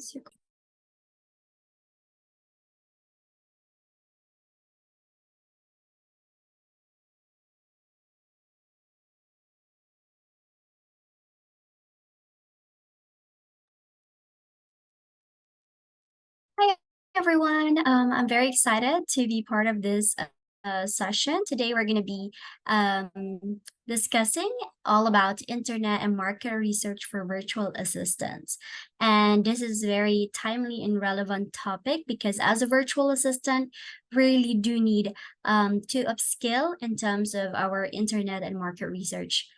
Hi, everyone. I'm very excited to be part of this session. Today, we're going to be discussing all about internet and market research for virtual assistants. And this is very timely and relevant topic because as a virtual assistant, we really do need to upskill in terms of our internet and market research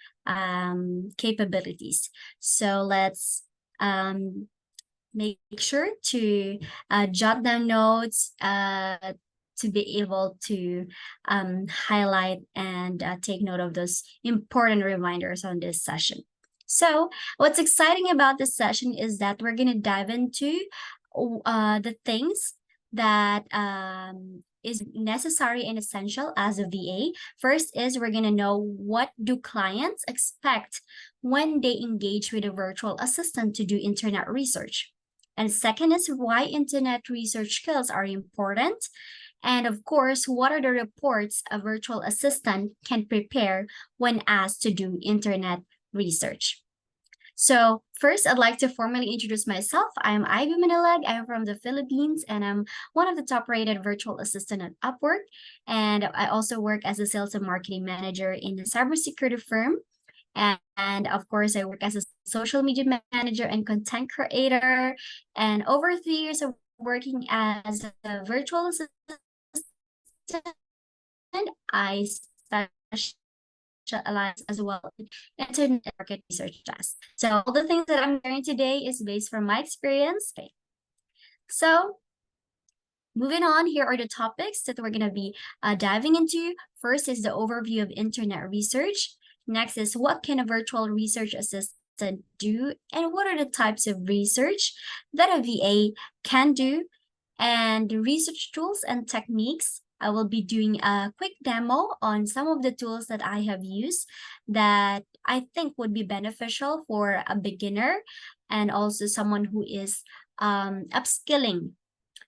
capabilities. So let's make sure to jot down notes to be able to highlight and take note of those important reminders on this session. So what's exciting about this session is that we're going to dive into the things that is necessary and essential as a VA. First is we're going to know what do clients expect when they engage with a virtual assistant to do internet research. And second is why internet research skills are important. And of course, what are the reports a virtual assistant can prepare when asked to do internet research. So first, I'd like to formally introduce myself. I'm Ivy Manilag. I'm from the Philippines, and I'm one of the top-rated virtual assistants at Upwork. And I also work as a sales and marketing manager in a cybersecurity firm. And of course, I work as a social media manager and content creator. And over 3 years of working as a virtual assistant, I specialize as well in internet market research tasks. So all the things that I'm sharing today is based from my experience. Okay. So moving on, here are the topics that we're going to be diving into. First is the overview of internet research. Next is what can a virtual research assistant do, and what are the types of research that a VA can do, and research tools and techniques. I will be doing a quick demo on some of the tools that I have used that I think would be beneficial for a beginner and also someone who is upskilling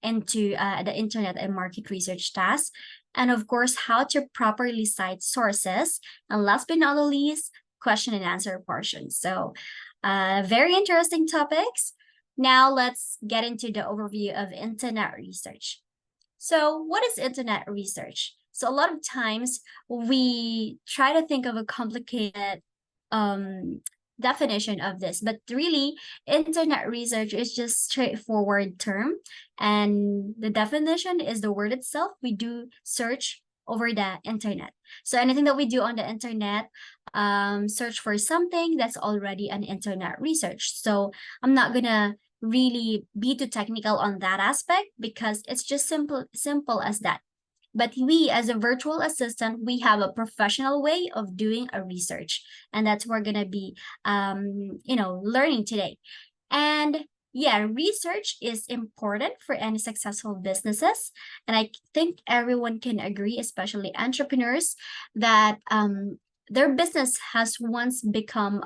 into the internet and market research tasks. And of course, how to properly cite sources. And last but not the least, question and answer portion. So very interesting topics. Now let's get into the overview of internet research. So what is internet research? So a lot of times we try to think of a complicated definition of this, but really internet research is just straightforward term, and the definition is the word itself. We do search over the internet. So anything that we do on the internet, search for something that's already an internet research. So I'm not gonna really be too technical on that aspect because it's just simple as that. But we, as a virtual assistant, we have a professional way of doing a research, and that's what we're gonna be, learning today. And yeah, research is important for any successful businesses, and I think everyone can agree, especially entrepreneurs, that their business has once become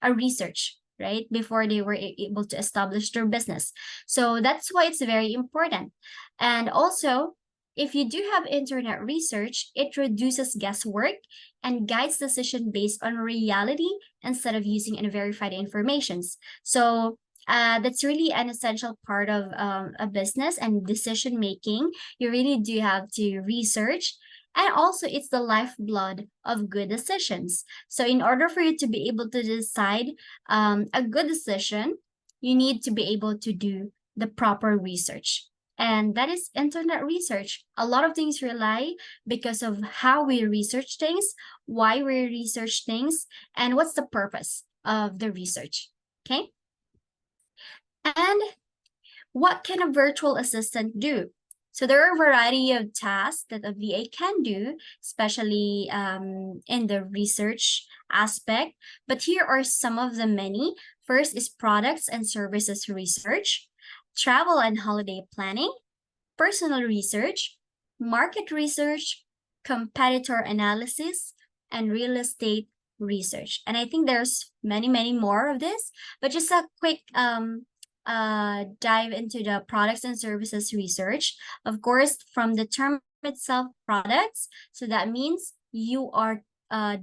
a research, right? Before they were able to establish their business. So that's why it's very important. And also, if you do have internet research, it reduces guesswork and guides decision based on reality instead of using unverified informations. So that's really an essential part of a business and decision making. You really do have to research. And also, it's the lifeblood of good decisions. So in order for you to be able to decide a good decision, you need to be able to do the proper research. And that is internet research. A lot of things rely because of how we research things, why we research things, and what's the purpose of the research. Okay. And what can a virtual assistant do? So there are a variety of tasks that a VA can do, especially in the research aspect. But here are some of the many. First is products and services research, travel and holiday planning, personal research, market research, competitor analysis, and real estate research. And I think there's many more of this, but just a quick dive into the products and services research. Of course, from the term itself, products. So that means you are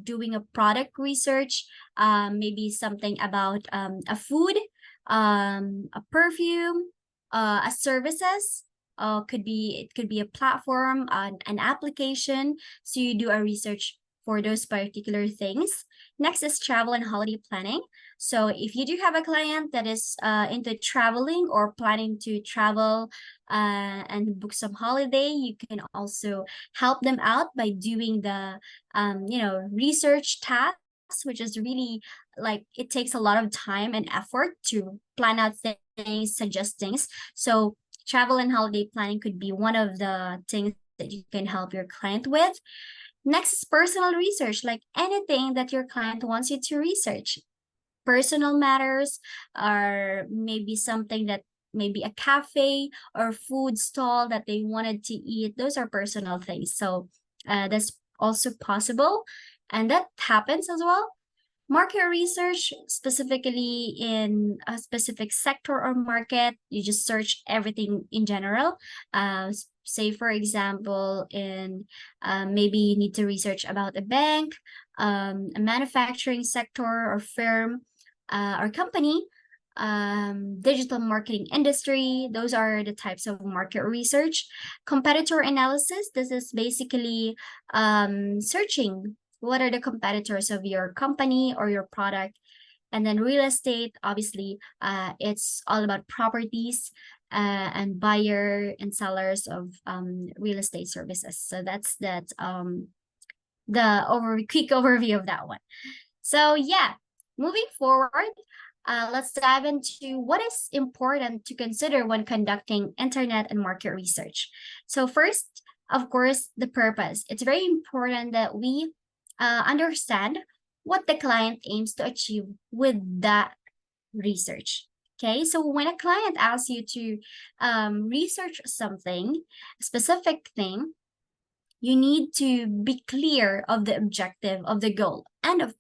doing a product research, maybe something about a food, a perfume, a services. It could be a platform, an application. So you do a research for those particular things. Next is travel and holiday planning. So if you do have a client that is into traveling or planning to travel and book some holiday, you can also help them out by doing the research tasks, which is really like it takes a lot of time and effort to plan out things, suggest things. So travel and holiday planning could be one of the things that you can help your client with. Next is personal research, like anything that your client wants you to research. Personal matters, or maybe something that maybe a cafe or food stall that they wanted to eat. Those are personal things. So that's also possible. And that happens as well. Market research, specifically in a specific sector or market, you just search everything in general. Say, for example, in maybe you need to research about a bank, a manufacturing sector or firm or company, digital marketing industry. Those are the types of market research. Competitor analysis, this is basically searching what are the competitors of your company or your product. And then real estate, obviously, it's all about properties and buyer and sellers of real estate services. So that's the quick overview of that one. So yeah, moving forward, let's dive into what is important to consider when conducting internet and market research. So first, of course, the purpose. It's very important that we understand what the client aims to achieve with that research. Okay, so when a client asks you to research something, a specific thing, you need to be clear of the objective, of the goal, and of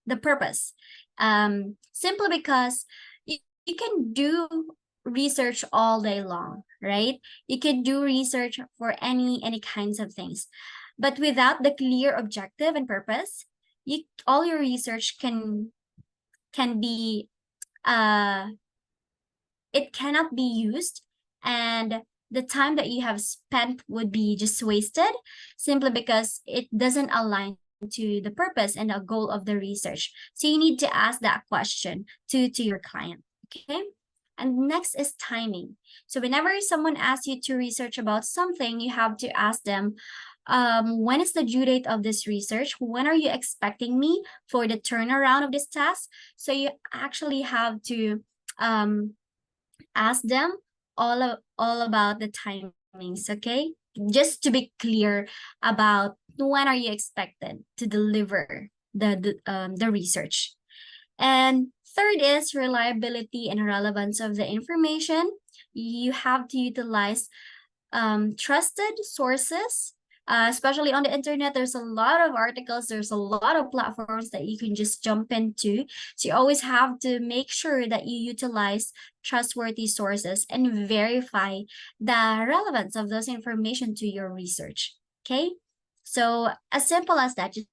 the purpose. Simply because you can do research all day long, right? You can do research for any kinds of things. But without the clear objective and purpose, all your research can be it cannot be used, and the time that you have spent would be just wasted simply because it doesn't align to the purpose and the goal of the research. So you need to ask that question to your client, okay? And next is timing. So whenever someone asks you to research about something, you have to ask them, when is the due date of this research? When are you expecting me for the turnaround of this task? So you actually have to ask them all about the timings, okay? Just to be clear about when are you expected to deliver the research. And third is reliability and relevance of the information. You have to utilize trusted sources, especially on the internet. There's a lot of articles, there's a lot of platforms that you can just jump into. So you always have to make sure that you utilize trustworthy sources and verify the relevance of those information to your research. Okay, so as simple as that, just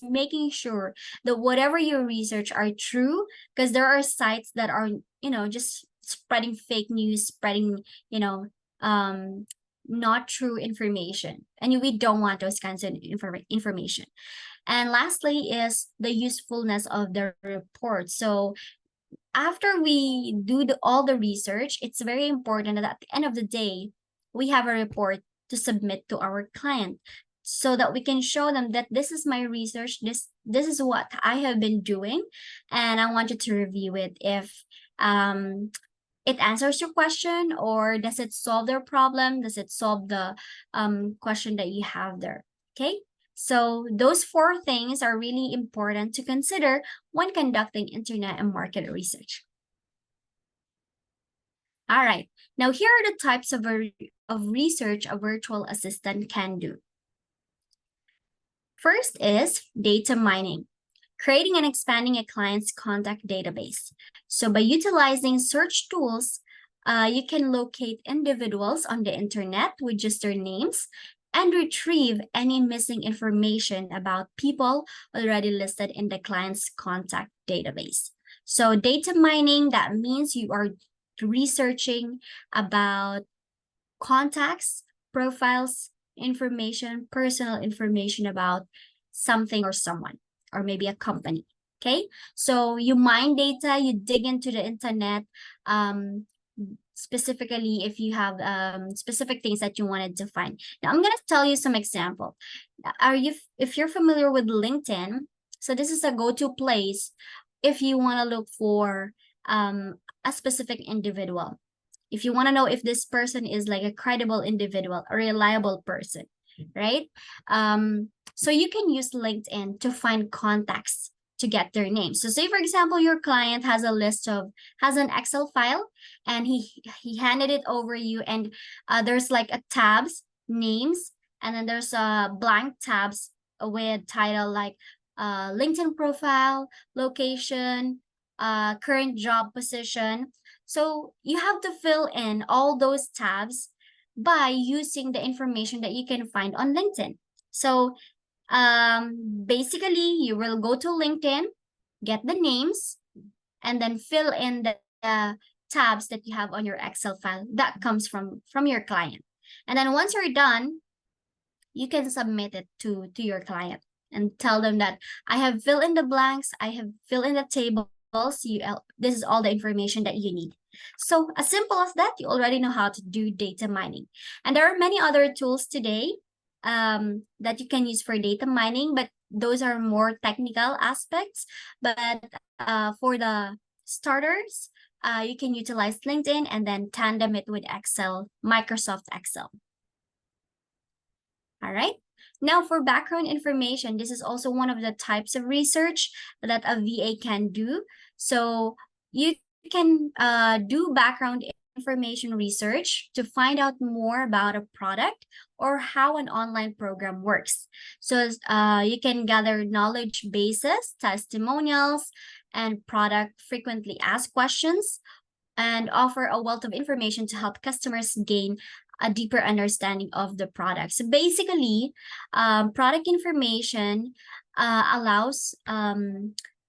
making sure that whatever you research are true, because there are sites that are just spreading fake news, spreading not true information, and we don't want those kinds of information. And lastly is the usefulness of the report. So after we do all the research, it's very important that at the end of the day, we have a report to submit to our client so that we can show them that this is my research, this is what I have been doing, and I want you to review it if it answers your question, or does it solve their problem? Does it solve the question that you have there? Okay, so those 4 things are really important to consider when conducting internet and market research. All right, now here are the types of research a virtual assistant can do. First is data mining. creating and expanding a client's contact database. So by utilizing search tools, you can locate individuals on the internet with just their names and retrieve any missing information about people already listed in the client's contact database. So data mining, that means you are researching about contacts, profiles, information, personal information about something or someone, or maybe a company. Okay, so you mine data, you dig into the internet, specifically if you have specific things that you wanted to find. Now I'm gonna tell you some example. If you're familiar with LinkedIn, so this is a go-to place if you want to look for a specific individual. If you want to know if this person is like a credible individual, a reliable person, right? So you can use LinkedIn to find contacts to get their names. So say for example, your client has an Excel file and he handed it over you, and there's like a tabs, names, and then there's blank tabs with title like LinkedIn profile, location, current job position. So you have to fill in all those tabs by using the information that you can find on LinkedIn. So basically you will go to LinkedIn, get the names, and then fill in the tabs that you have on your Excel file that comes from your client. And then once you're done, you can submit it to your client and tell them that I have filled in the blanks, I have filled in the tables, this is all the information that you need. So as simple as that, you already know how to do data mining. And there are many other tools today that you can use for data mining, but those are more technical aspects. But for the starters, you can utilize LinkedIn and then tandem it with Excel, Microsoft Excel. All right. Now for background information, this is also one of the types of research that a VA can do. So you can do background information research to find out more about a product or how an online program works. So you can gather knowledge bases, testimonials, and product frequently asked questions, and offer a wealth of information to help customers gain a deeper understanding of the product. So basically, product information allows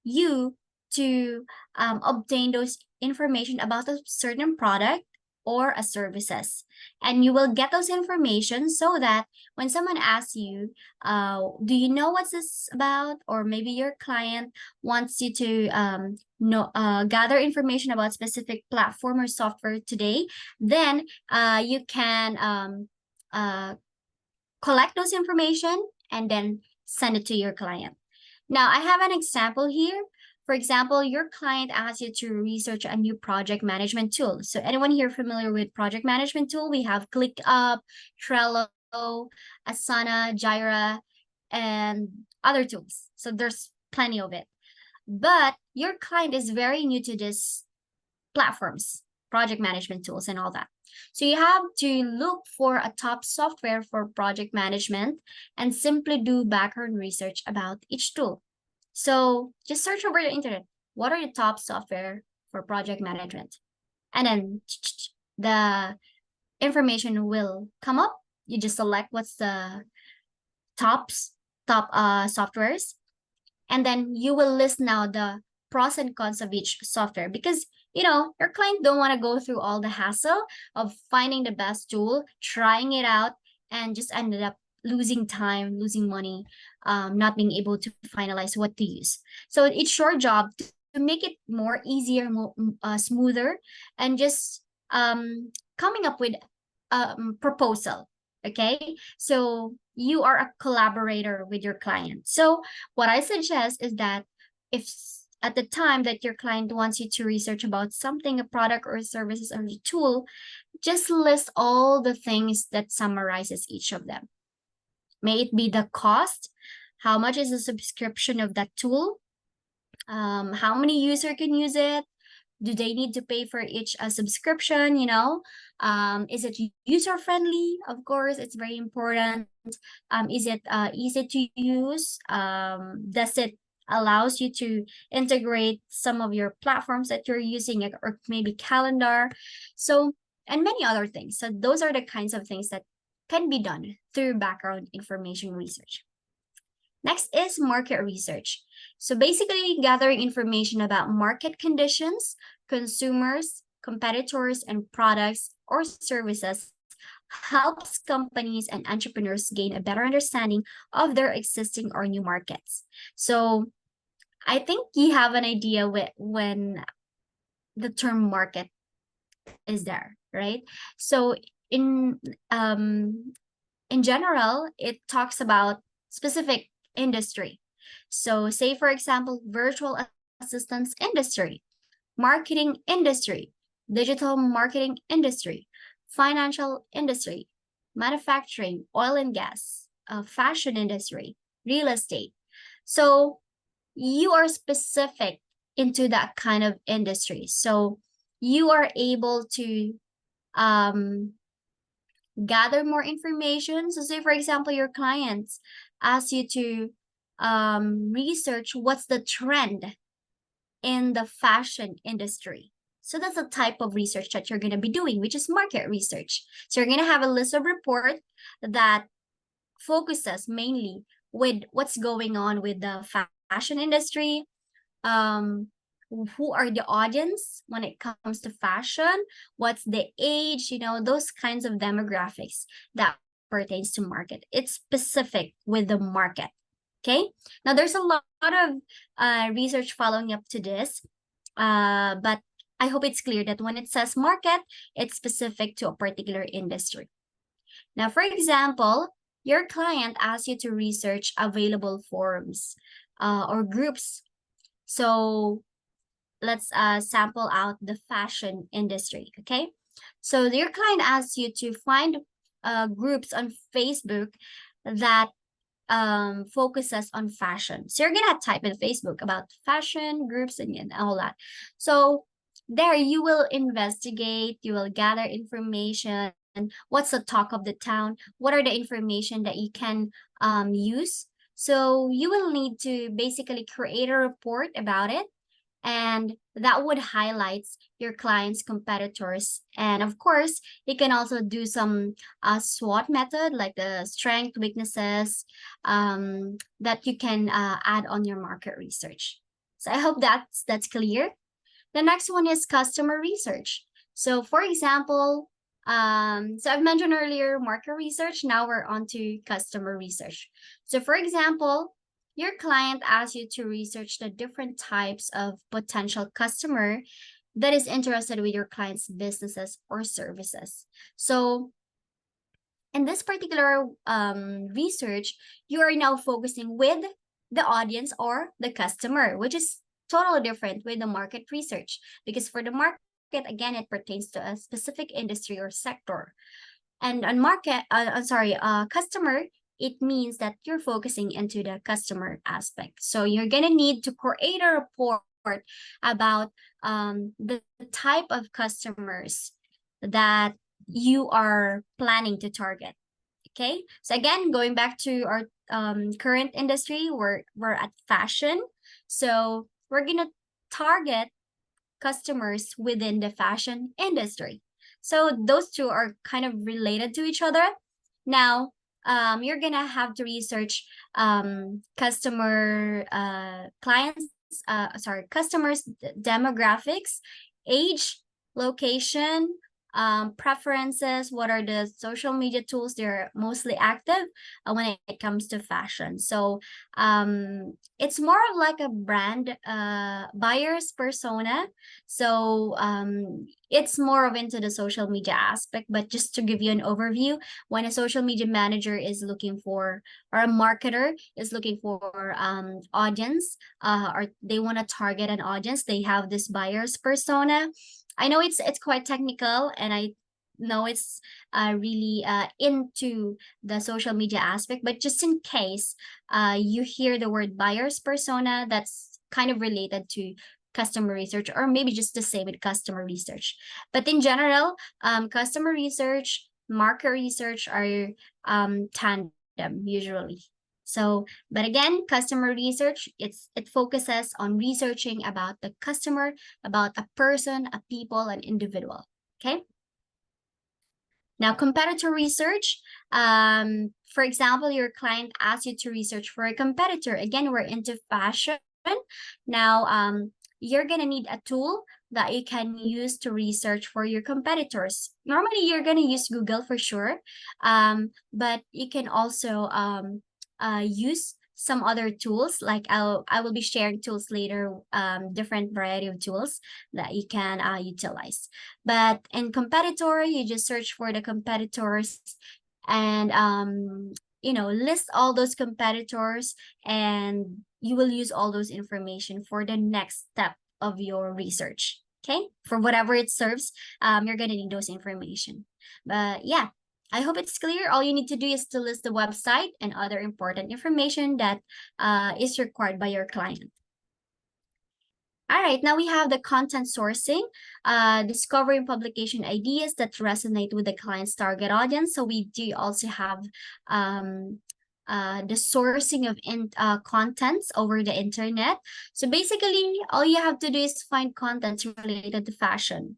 you to obtain those information about a certain product or a services. And you will get those information so that when someone asks you, do you know what's this about? Or maybe your client wants you to gather information about specific platform or software today, then you can collect those information and then send it to your client. Now, I have an example here. For example, your client asks you to research a new project management tool. So anyone here familiar with project management tool? We have ClickUp, Trello, Asana, Jira, and other tools. So there's plenty of it. But your client is very new to these platforms, project management tools and all that. So you have to look for a top software for project management and simply do background research about each tool. So just search over the internet. What are the top software for project management? And then the information will come up. You just select what's the top softwares. And then you will list now the pros and cons of each software, because your client don't want to go through all the hassle of finding the best tool, trying it out, and just ended up losing time, losing money, not being able to finalize what to use. So it's your job to make it more easier, more smoother, and just coming up with a proposal. Okay, so you are a collaborator with your client. So what I suggest is that if at the time that your client wants you to research about something, a product or services or a tool, just list all the things that summarizes each of them. May it be the cost, how much is the subscription of that tool, how many users can use it, do they need to pay for each subscription, is it user friendly? Of course, it's very important. Is it easy to use? Does it allows you to integrate some of your platforms that you're using, or maybe calendar. So, and many other things. So those are the kinds of things that can be done through background information research. Next is market research. So basically gathering information about market conditions, consumers, competitors, and products or services helps companies and entrepreneurs gain a better understanding of their existing or new markets. So I think you have an idea when the term market is there, right? So in um in general, it talks about specific industry. So say, for example, virtual assistance industry, marketing industry, digital marketing industry, financial industry, manufacturing, oil and gas, fashion industry, real estate. So you are specific into that kind of industry. So you are able to um, gather more information. So say, for example, your clients ask you to research what's the trend in the fashion industry. So that's the type of research that you're going to be doing, which is market research. So you're going to have a list of report that focuses mainly with what's going on with the fashion industry, um who are the audience when it comes to fashion, what's the age, those kinds of demographics that pertains to market. It's specific with the market. Okay, now there's a lot of research following up to this, but I hope it's clear that when it says market, it's specific to a particular industry. Now, for example, your client asks you to research available forums or groups. So let's sample out the fashion industry, okay? So your client asks you to find groups on Facebook that focuses on fashion. So you're gonna type in Facebook about fashion groups and all that. So there you will investigate, you will gather information. What's the talk of the town? What are the information that you can use? So you will need to basically create a report about it, and that would highlight your client's competitors. And of course, you can also do some SWOT method, like the strength, weaknesses, that you can add on your market research. So I hope that's clear. The next one is customer research. So for example, so I've mentioned earlier market research. Now we're on to customer research. So for example, your client asks you to research the different types of potential customer that is interested with your client's businesses or services. So in this particular research, you are now focusing with the audience or the customer, which is totally different with the market research, because for the market, again, it pertains to a specific industry or sector. And on customer, it means that you're focusing into the customer aspect. So you're gonna need to create a report about the type of customers that you are planning to target. Okay, so again, going back to our current industry, we're at fashion. So we're gonna target customers within the fashion industry. So those two are kind of related to each other. Now, you're gonna have to research customers' demographics, age, location, preferences, what are the social media tools they're mostly active when it comes to fashion. So it's more of like a brand buyer's persona. So it's more of into the social media aspect. But just to give you an overview, when a social media manager is looking for, or a marketer is looking for audience, or they want to target an audience, they have this buyer's persona. I know it's quite technical, and I know it's really into the social media aspect, but just in case you hear the word buyer's persona, that's kind of related to customer research, or maybe just the same with customer research. But in general, customer research, market research are tandem usually. So, but again, customer research, it focuses on researching about the customer, about a person, a people, an individual. Okay. Now, competitor research, for example, your client asks you to research for a competitor. Again, we're into fashion. Now, you're going to need a tool that you can use to research for your competitors. Normally, you're going to use Google for sure, but you can also use some other tools. Like I will be sharing tools later, different variety of tools that you can utilize. But in competitor, you just search for the competitors and list all those competitors, and you will use all those information for the next step of your research. Okay, for whatever it serves, you're gonna need those information. But yeah, I hope it's clear. All you need to do is to list the website and other important information that is required by your client. All right, now we have the content sourcing, discovering publication ideas that resonate with the client's target audience. So we do also have the sourcing of contents over the internet. So basically, all you have to do is find contents related to fashion.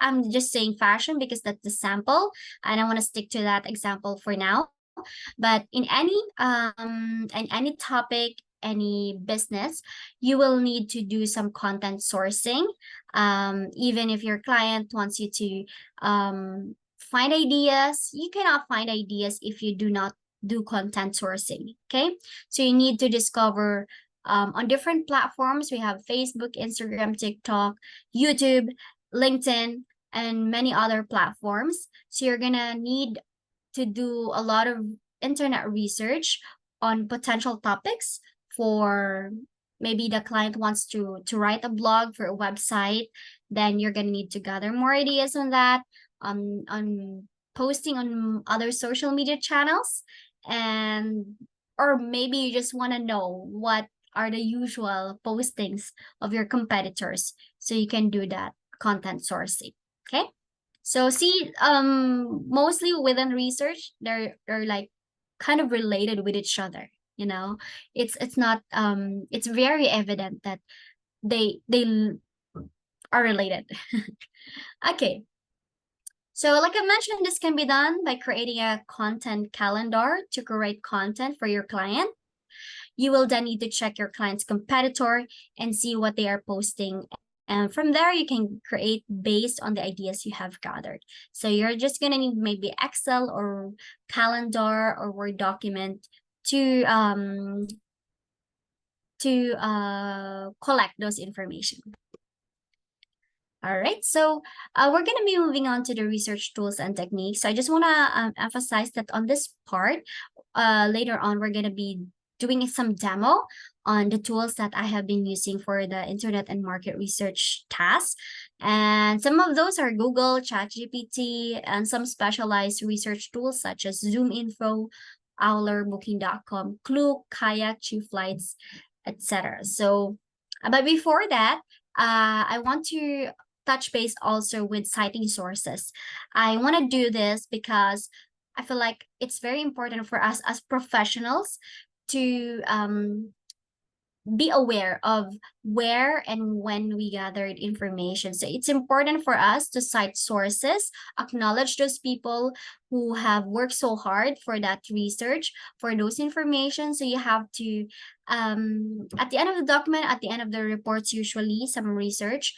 I'm just saying fashion because that's the sample, and I want to stick to that example for now. But in any topic, any business, you will need to do some content sourcing. Even if your client wants you to find ideas, you cannot find ideas if you do not do content sourcing. Okay, so you need to discover on different platforms. We have Facebook, Instagram, TikTok, YouTube, LinkedIn, and many other platforms. So you're gonna need to do a lot of internet research on potential topics. For maybe the client wants to write a blog for a website, then you're going to need to gather more ideas on that, on posting on other social media channels, and or maybe you just want to know what are the usual postings of your competitors, so you can do that content sourcing. Okay, so see, mostly within research, they're like kind of related with each other. It's not it's very evident that they are related. Okay. So like I mentioned, this can be done by creating a content calendar to curate content for your client. You will then need to check your client's competitor and see what they are posting. And from there, you can create based on the ideas you have gathered. So you're just going to need maybe Excel or calendar or Word document to collect those information. All right, so we're going to be moving on to the research tools and techniques. So I just want to emphasize that on this part, later on, we're going to be doing some demo on the tools that I have been using for the internet and market research tasks. And some of those are Google, ChatGPT, and some specialized research tools such as ZoomInfo, Owler, Booking.com, Klook, Kayak, ChiefFlights, etc. So, but before that, I want to touch base also with citing sources. I want to do this because I feel like it's very important for us as professionals to be aware of where and when we gathered information. So it's important for us to cite sources, acknowledge those people who have worked so hard for that research, for those information. So you have to, at the end of the document, at the end of the reports, usually some research,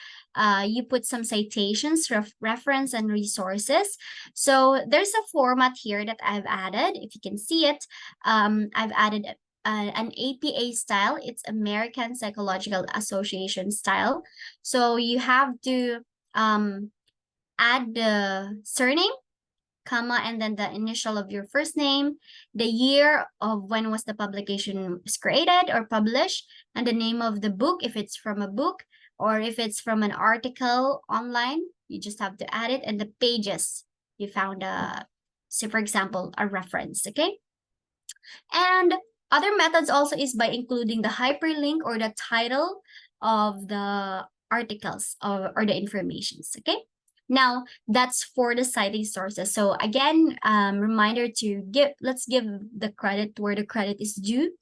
you put some citations, reference, and resources. So there's a format here that I've added. If you can see it, I've added an APA style. It's American Psychological Association style. So you have to add the surname, comma, and then the initial of your first name, the year of when was the publication was created or published, and the name of the book, if it's from a book, or if it's from an article online, you just have to add it, and the pages you found, say for example, a reference, okay? And other methods also is by including the hyperlink or the title of the articles or the informations, okay? Now, that's for the citing sources. So again, reminder to let's give the credit where the credit is due,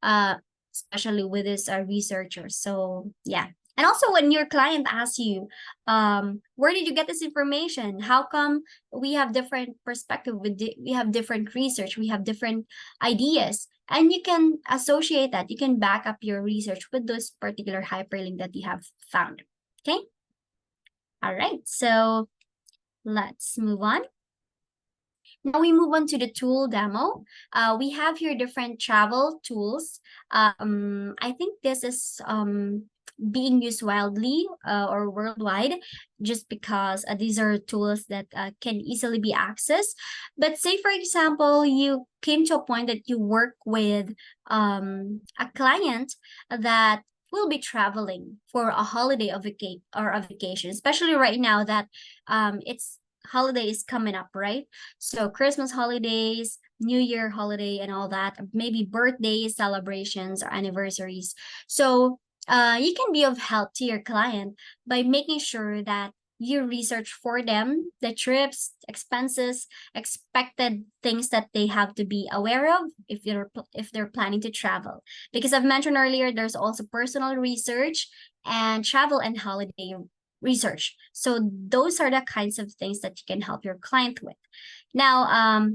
especially with this researchers. So yeah. And also when your client asks you, where did you get this information? How come we have different perspective we have different research, we have different ideas, and you can associate that, you can back up your research with those particular hyperlink that you have found. Okay. All right, so let's move on. Now we move on to the tool demo. We have here different travel tools. I think this is being used widely or worldwide, just because these are tools that can easily be accessed. But say, for example, you came to a point that you work with a client that will be traveling for a holiday or a vacation, especially right now that it's holidays coming up, right? So Christmas holidays, New Year holiday, and all that, maybe birthdays, celebrations, or anniversaries. So you can be of help to your client by making sure that you research for them the trips, expenses, expected things that they have to be aware of if they're planning to travel. Because I've mentioned earlier, there's also personal research and travel and holiday research. So those are the kinds of things that you can help your client with. Now,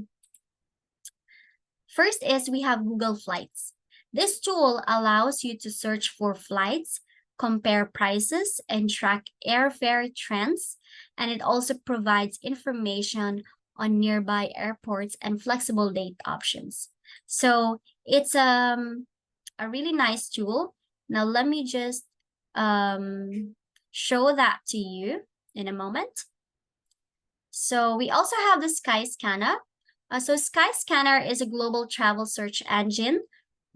first is we have Google Flights. This tool allows you to search for flights, compare prices, and track airfare trends. And it also provides information on nearby airports and flexible date options. So it's a really nice tool. Now let me just show that to you in a moment. So we also have the Skyscanner. So Skyscanner is a global travel search engine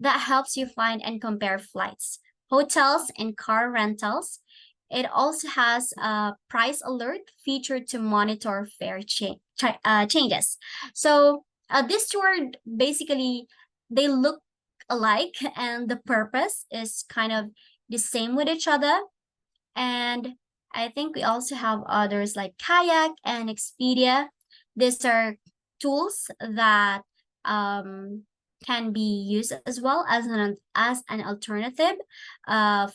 that helps you find and compare flights, hotels, and car rentals. It also has a price alert feature to monitor fare changes. So this tool basically, they look alike and the purpose is kind of the same with each other. And I think we also have others like Kayak and Expedia. These are tools that can be used as well as an alternative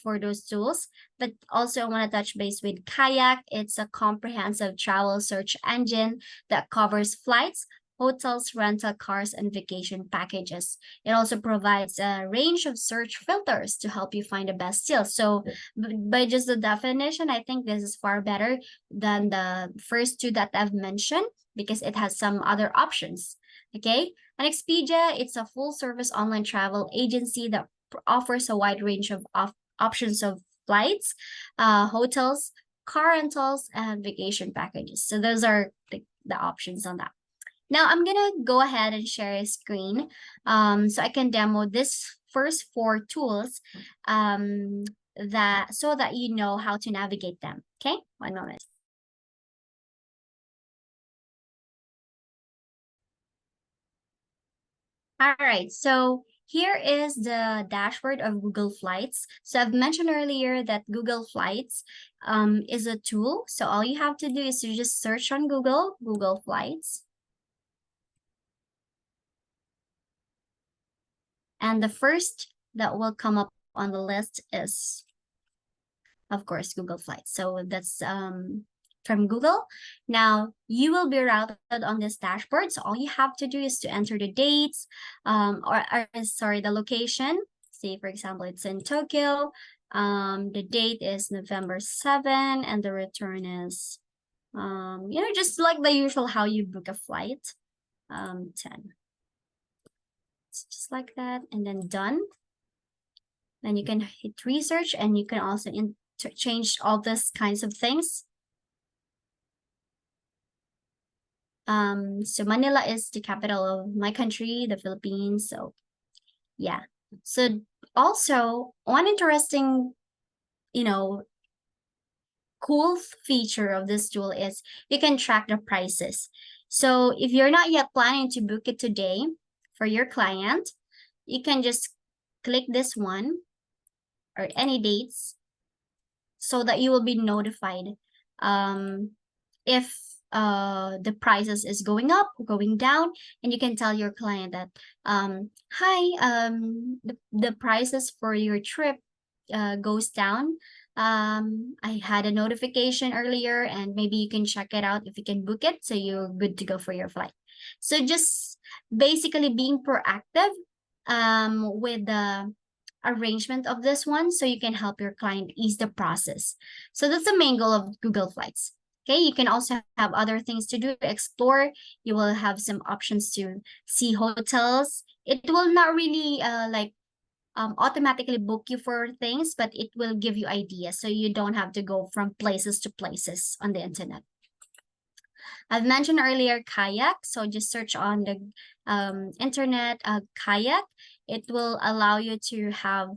for those tools. But also I want to touch base with Kayak. It's a comprehensive travel search engine that covers flights, hotels, rental cars, and vacation packages. It also provides a range of search filters to help you find the best deals. So by just the definition, I think this is far better than the first two that I've mentioned because it has some other options. Okay. And Expedia, it's a full service online travel agency that offers a wide range of options of flights, hotels, car rentals, and vacation packages. So those are the options on that. Now I'm gonna go ahead and share a screen so I can demo this first four tools so that you know how to navigate them. Okay, one moment. All right, so here is the dashboard of Google Flights. So I've mentioned earlier that Google Flights is a tool. So all you have to do is to just search on Google Flights. And the first that will come up on the list is, of course, Google Flights. So that's from Google. Now you will be routed on this dashboard. So all you have to do is to enter the dates or sorry, the location. Say, for example, it's in Tokyo. The date is November 7 and the return is, just like the usual how you book a flight, 10. It's just like that and then done. Then you can hit research and you can also change all these kinds of things. So Manila is the capital of my country, the Philippines. So yeah. So also one interesting, cool feature of this tool is you can track the prices. So if you're not yet planning to book it today for your client, you can just click this one or any dates so that you will be notified if the prices is going up, going down, and you can tell your client that, hi, the prices for your trip goes down. I had a notification earlier, and maybe you can check it out if you can book it, so you're good to go for your flight. So just basically being proactive with the arrangement of this one, so you can help your client ease the process. So that's the main goal of Google Flights. Okay, you can also have other things to do, explore. You will have some options to see hotels. It will not really automatically book you for things, but it will give you ideas, so you don't have to go from places to places on the internet. I've mentioned earlier Kayak, so just search on the internet Kayak. It will allow you to have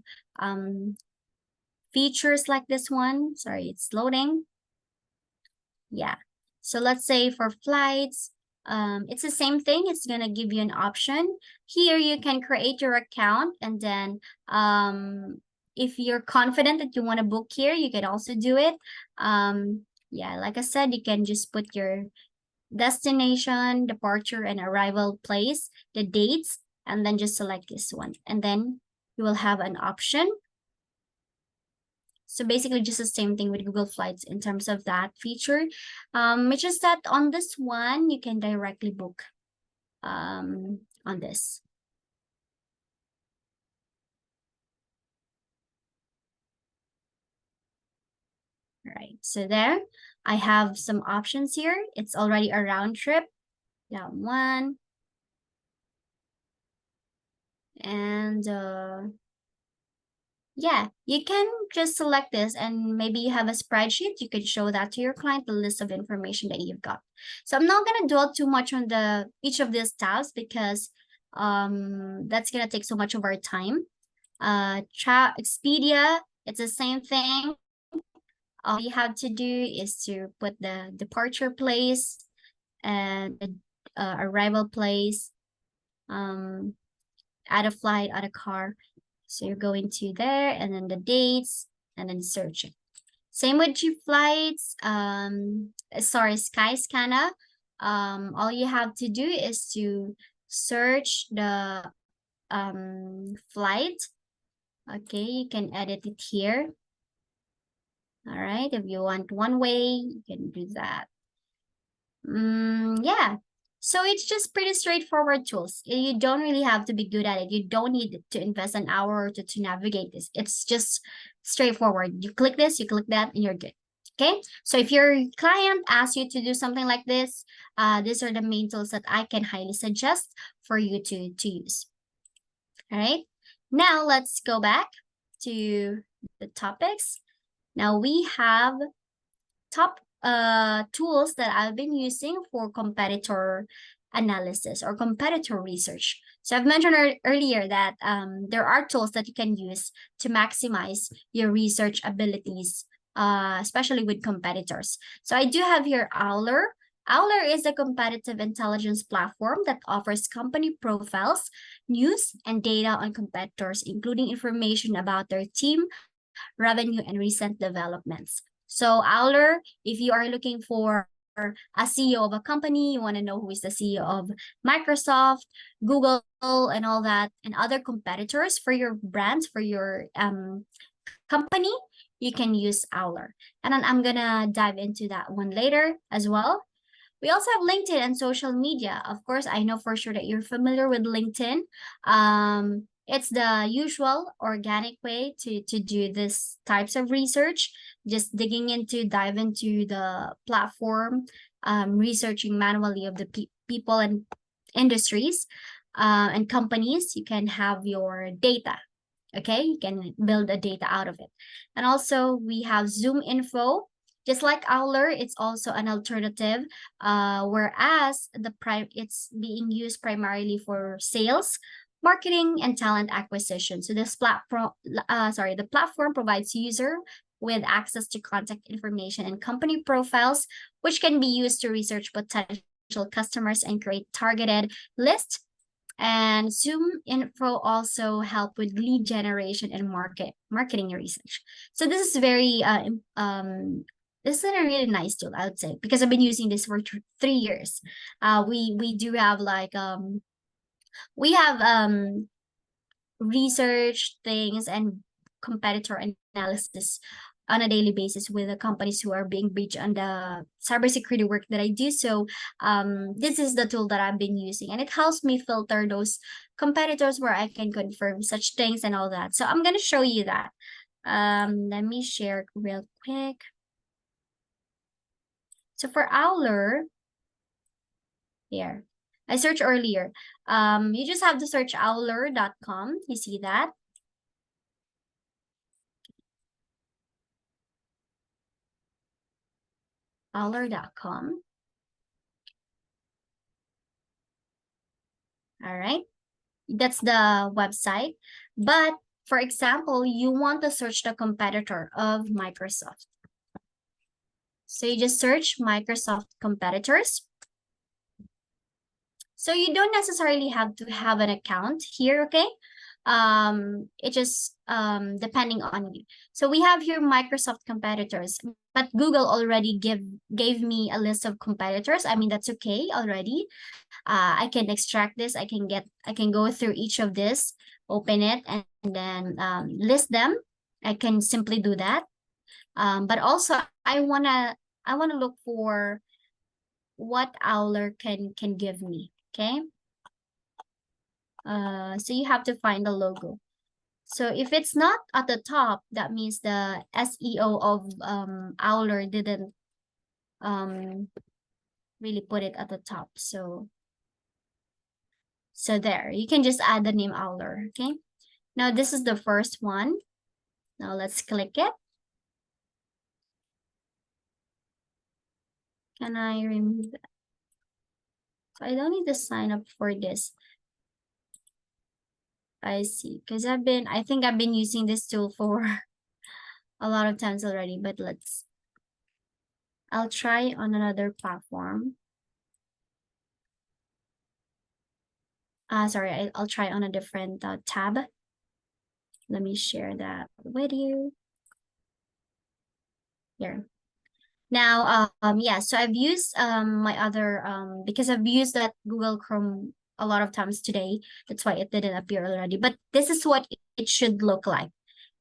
features like this one. Sorry, it's loading. Yeah. So let's say for flights, it's the same thing. It's gonna give you an option. Here you can create your account, and then if you're confident that you want to book here, you can also do it. Yeah, like I said, you can just put your destination, departure, and arrival place, the dates, and then just select this one. And then you will have an option. So basically just the same thing with Google Flights in terms of that feature. It's just that on this one, you can directly book on this. All right, so there I have some options here. It's already a round trip. Down one. And yeah, you can just select this, and maybe you have a spreadsheet. You could show that to your client, the list of information that you've got. So I'm not going to dwell too much on each of these tabs, because that's going to take so much of our time. Expedia, it's the same thing. All you have to do is to put the departure place and the arrival place, add a flight, add a car. So you're going to there, and then the dates, and then search it. Same with G Flights, sorry, Skyscanner. All you have to do is to search the flight. Okay, you can edit it here. All right, if you want one way, you can do that. Yeah. So it's just pretty straightforward tools. You don't really have to be good at it. You don't need to invest an hour to navigate this. It's just straightforward. You click this, you click that, and you're good. Okay. So if your client asks you to do something like this, these are the main tools that I can highly suggest for you to use. All right. Now let's go back to the topics. Now we have top tools that I've been using for competitor analysis or competitor research. So I've mentioned earlier that there are tools that you can use to maximize your research abilities, especially with competitors. So I do have here Owler. Owler is a competitive intelligence platform that offers company profiles, news, and data on competitors, including information about their team, revenue, and recent developments. So Owler, if you are looking for a CEO of a company, you want to know who is the CEO of Microsoft, Google, and all that, and other competitors for your brands, for your company, you can use Owler. And then I'm gonna dive into that one later as well. We also have LinkedIn and social media. Of course, I know for sure that you're familiar with LinkedIn. It's the usual organic way to do this types of research, just dive into the platform, researching manually of the people and industries and companies. You can have your data. Okay, you can build a data out of it. And also we have Zoom Info. Just like Owler, it's also an alternative, whereas it's being used primarily for sales, marketing, and talent acquisition. So this the platform provides user with access to contact information and company profiles, which can be used to research potential customers and create targeted lists. And Zoom Info also help with lead generation and marketing research. So this is very This is a really nice tool, I would say, because I've been using this for 3 years. We do have like we have research things and competitor analysis on a daily basis with the companies who are being breached on the cybersecurity work that I do. So this is the tool that I've been using, and it helps me filter those competitors where I can confirm such things and all that. So I'm gonna show you that. Let me share real quick. So for Owler, here, I searched earlier. You just have to search owler.com. You see that? Owler.com. All right. That's the website. But for example, you want to search the competitor of Microsoft. So you just search Microsoft competitors. So you don't necessarily have to have an account here, okay? It just depending on you. So we have here Microsoft competitors, but Google already gave me a list of competitors. I mean, that's okay already. I can extract this. I can go through each of this, open it, and then list them. I can simply do that. But also I wanna look for what Owler can give me. Okay. So you have to find the logo. So if it's not at the top, that means the SEO of Owler didn't really put it at the top. So there, you can just add the name Owler, okay? Now this is the first one. Now let's click it. Can I remove that? So I don't need to sign up for this. I see, because I think I've been using this tool for a lot of times already, but I'll try on another platform. Sorry, I'll try on a different tab. Let me share that with you. Here. Now, yeah, so I've used my other because I've used that Google Chrome a lot of times today. That's why it didn't appear already. But this is what it should look like.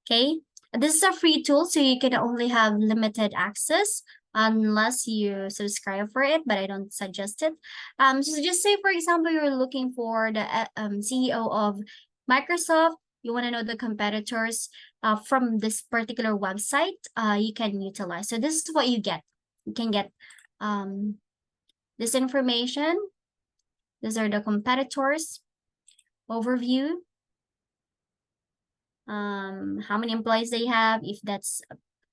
Okay. This is a free tool, so you can only have limited access unless you subscribe for it, but I don't suggest it. So just say, for example, you're looking for the CEO of Microsoft. You want to know the competitors from this particular website, you can utilize. So this is what you get. You can get this information. These are the competitors overview. How many employees they have, if that's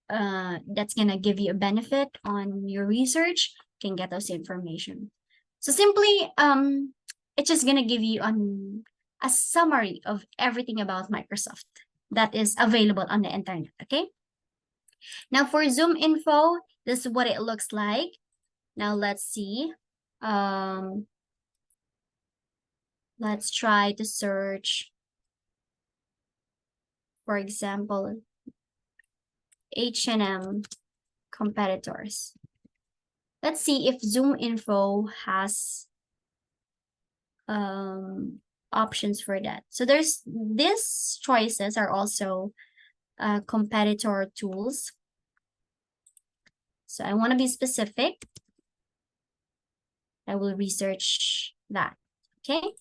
gonna give you a benefit on your research, you can get those information. So simply, it's just gonna give you a summary of everything about Microsoft that is available on the internet, okay? Now for ZoomInfo, this is what it looks like. Now let's see. Let's try to search, for example, H&M competitors. Let's see if ZoomInfo has options for that. So these choices are also competitor tools. So I want to be specific. I will research that. Okay.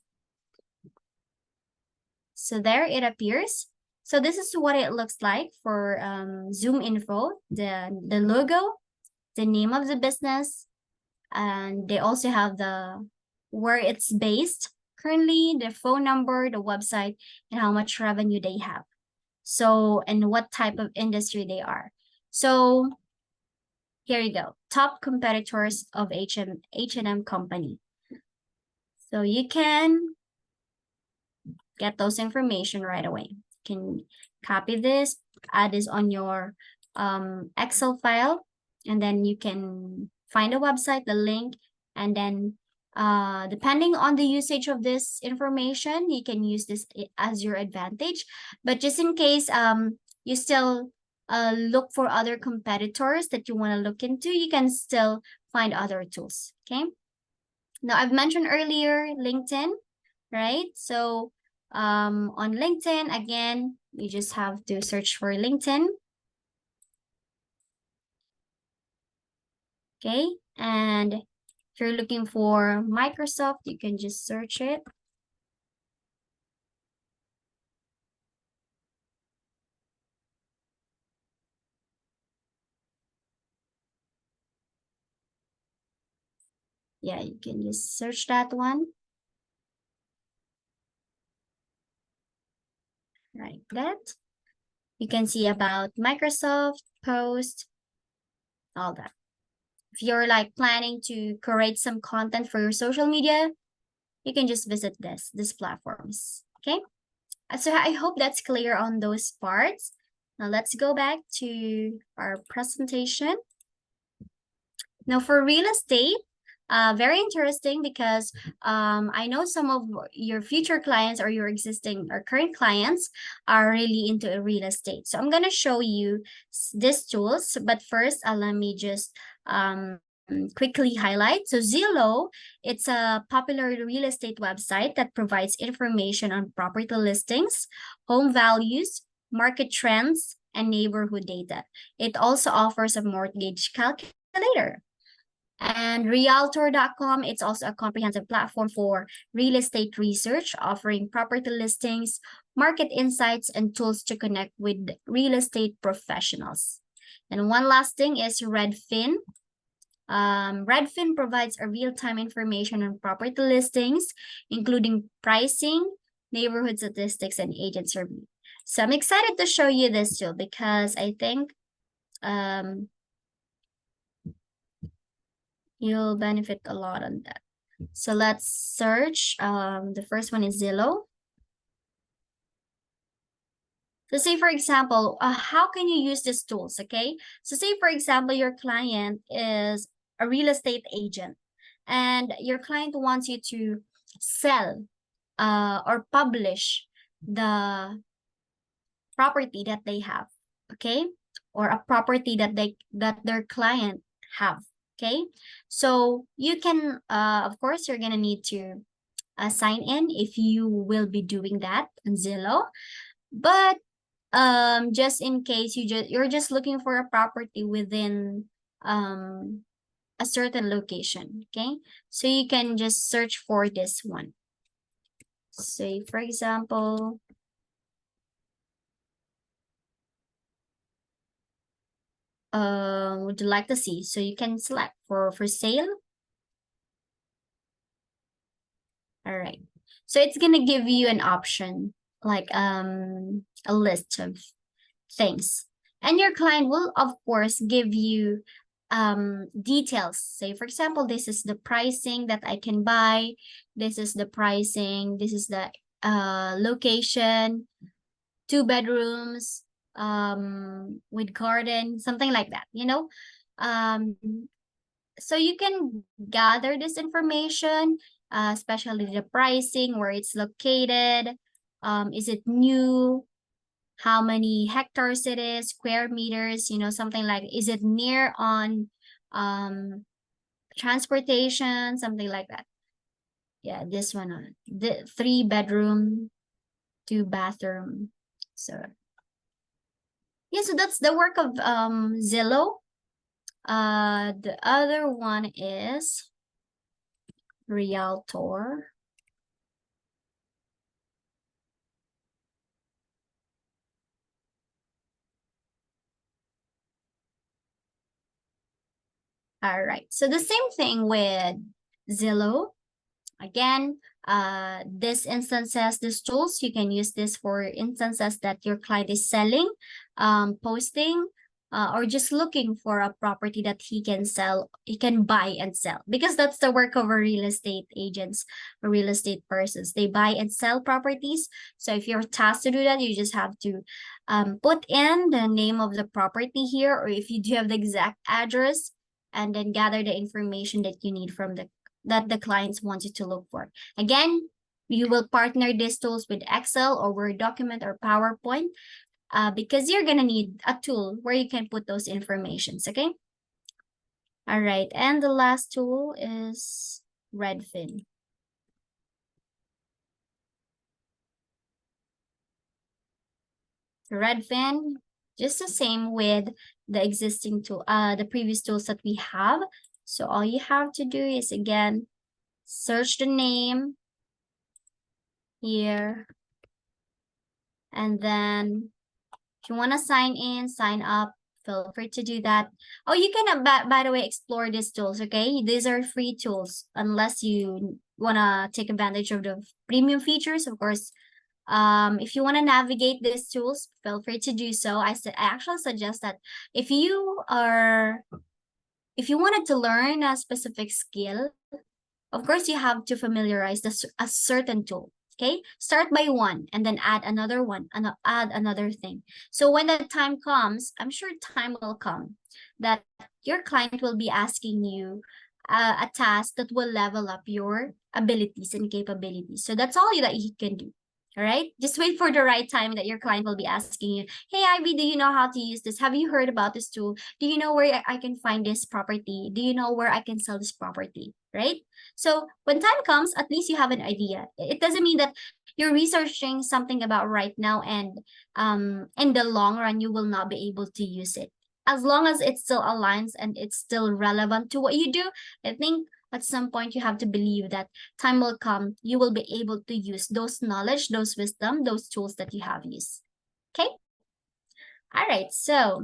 So there it appears. So this is what it looks like for ZoomInfo, the logo, the name of the business, and they also have the where it's based currently, the phone number, the website, and how much revenue they have. So, and what type of industry they are. So here you go, top competitors of H&M company. So you can get those information right away. You can copy this, add this on your Excel file, and then you can find a website, the link, and then depending on the usage of this information, you can use this as your advantage. But just in case you still look for other competitors that you want to look into, you can still find other tools. Okay. Now, I've mentioned earlier LinkedIn, right? So on LinkedIn, again, you just have to search for LinkedIn. Okay. And if you're looking for Microsoft, you can just search it. Yeah, you can just search that one. Right, that. You can see about Microsoft, Post, all that. If you're like planning to create some content for your social media, you can just visit these platforms. Okay. So I hope that's clear on those parts. Now let's go back to our presentation. Now for real estate, very interesting because I know some of your future clients or your existing or current clients are really into real estate. So I'm going to show you these tools, but first let me just quickly highlight. So Zillow, it's a popular real estate website that provides information on property listings, home values, market trends, and neighborhood data. It also offers a mortgage calculator. And Realtor.com, it's also a comprehensive platform for real estate research, offering property listings, market insights, and tools to connect with real estate professionals. And one last thing is Redfin. Redfin provides a real-time information on property listings, including pricing, neighborhood statistics, and agent survey. So I'm excited to show you this tool because I think you'll benefit a lot on that. So let's search. The first one is Zillow. So say, for example, how can you use these tools, okay? So say, for example, your client is a real estate agent and your client wants you to sell or publish the property that they have, okay? Or a property that their client have, okay? So you can, of course, you're gonna need to sign in if you will be doing that on Zillow. But just in case you're just looking for a property within a certain location, okay? So you can just search for this one. Say, for example, would you like to see? So you can select for sale. All right. So it's gonna give you an option, like a list of things. And your client will, of course, give you details. Say, for example, this is the pricing that I can buy. This is the pricing. This is the location, 2 bedrooms, with garden, something like that, you know? Um, so you can gather this information, especially the pricing, where it's located, is it new, how many hectares it is, square meters, you know, something like, is it near on transportation, something like that. Yeah, this one, the 3 bedroom, 2 bathroom. So yeah, so that's the work of Zillow. The other one is Realtor. All right, so the same thing with Zillow. Again, this instances, these tools, you can use this for instances that your client is selling, posting, or just looking for a property that he can sell, he can buy and sell. Because that's the work of a real estate agents or real estate persons. They buy and sell properties. So if you're tasked to do that, you just have to put in the name of the property here, or if you do have the exact address, and then gather the information that you need from the clients want you to look for. Again, you will partner these tools with Excel or Word document or PowerPoint. because you're gonna need a tool where you can put those informations, okay? All right, and the last tool is Redfin. Redfin, just the same with the existing tool, the previous tools that we have. So all you have to do is, again, search the name here, and then if you want to sign in, sign up, feel free to do that. Oh, you can, by the way, explore these tools, okay? These are free tools, unless you want to take advantage of the premium features, of course. If you want to navigate these tools, feel free to do so. I actually suggest that if you wanted to learn a specific skill, of course you have to familiarize a certain tool. Okay, start by one and then add another one and add another thing. So when the time comes, I'm sure time will come that your client will be asking you a task that will level up your abilities and capabilities. So that's all that you can do. All right, just wait for the right time that your client will be asking you, hey, Ivy, do you know how to use this? Have you heard about this tool? Do you know where I can find this property? Do you know where I can sell this property? Right? So when time comes, at least you have an idea. It doesn't mean that you're researching something about right now and in the long run, you will not be able to use it. As long as it still aligns and it's still relevant to what you do, I think at some point you have to believe that time will come, you will be able to use those knowledge, those wisdom, those tools that you have used. Okay? All right, so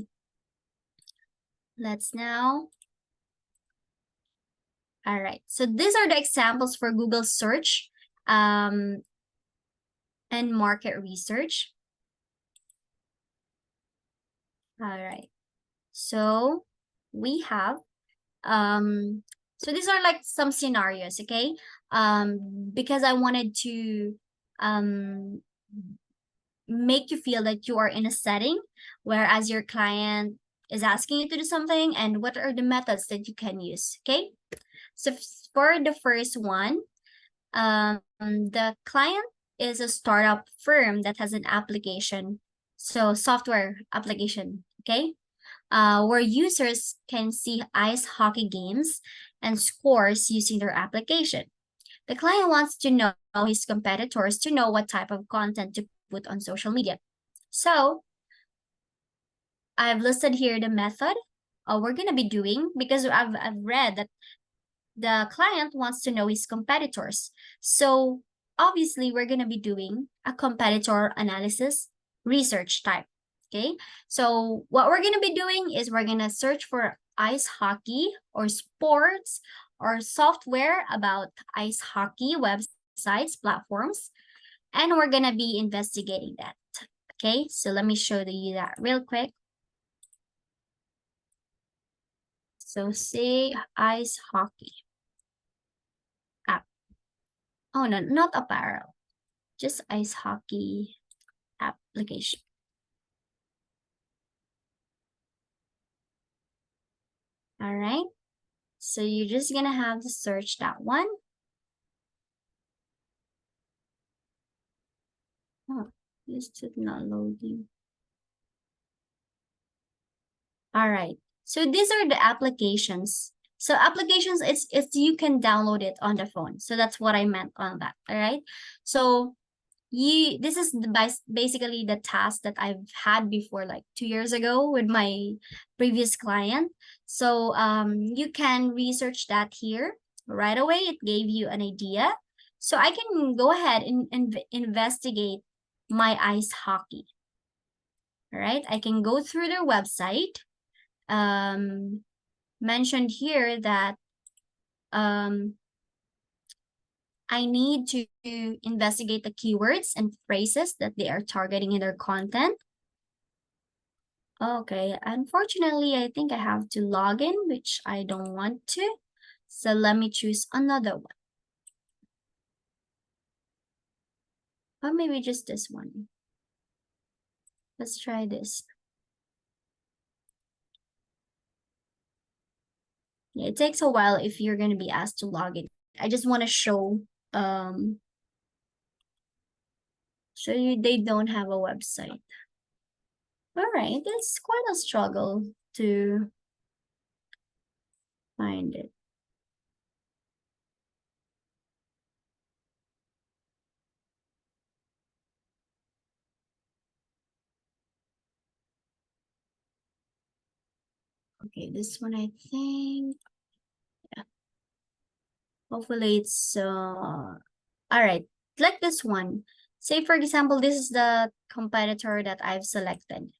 let's now. All right, so these are the examples for Google search and market research. All right, so we have, so these are like some scenarios, okay? Because I wanted to make you feel that you are in a setting whereas your client is asking you to do something, and what are the methods that you can use, okay? So for the first one, the client is a startup firm that has an application, so software application, okay? Where users can see ice hockey games and scores using their application. The client wants to know his competitors to know what type of content to put on social media. So I've listed here the method we're going to be doing, because I've read that the client wants to know his competitors. So obviously we're going to be doing a competitor analysis research type. Okay, so what we're going to be doing is we're going to search for ice hockey or sports or software about ice hockey websites, platforms, and we're going to be investigating that. Okay, so let me show you that real quick. So say ice hockey app. Oh, no, not apparel, just ice hockey application. All right, so you're just gonna have to search that one. Oh, this is not loading. All right, so these are the applications. So applications, it's you can download it on the phone. So that's what I meant on that. All right, so this is basically the task that I've had before, like 2 years ago with my previous client. So you can research that here right away. It gave you an idea. So I can go ahead and investigate my ice hockey. All right, I can go through their website. Mentioned here that I need to investigate the keywords and phrases that they are targeting in their content. Okay, unfortunately, I think I have to log in, which I don't want to. So let me choose another one. Or maybe just this one. Let's try this. Yeah, it takes a while if you're going to be asked to log in. I just want to show they don't have a website. All right, it's quite a struggle to find it. Okay, this one I think. Yeah, hopefully it's all right. Like this one. Say for example, this is the competitor that I've selected.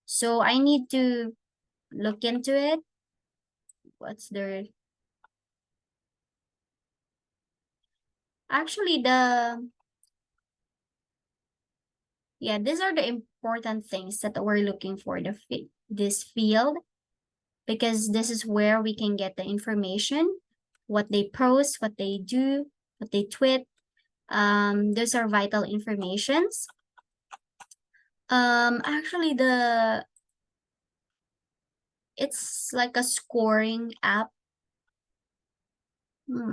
So I need to look into it. What's their actually the yeah, these are the important things that we're looking for this field, because this is where we can get the information, what they post, what they do, what they tweet. Those are vital informations. Actually, it's like a scoring app.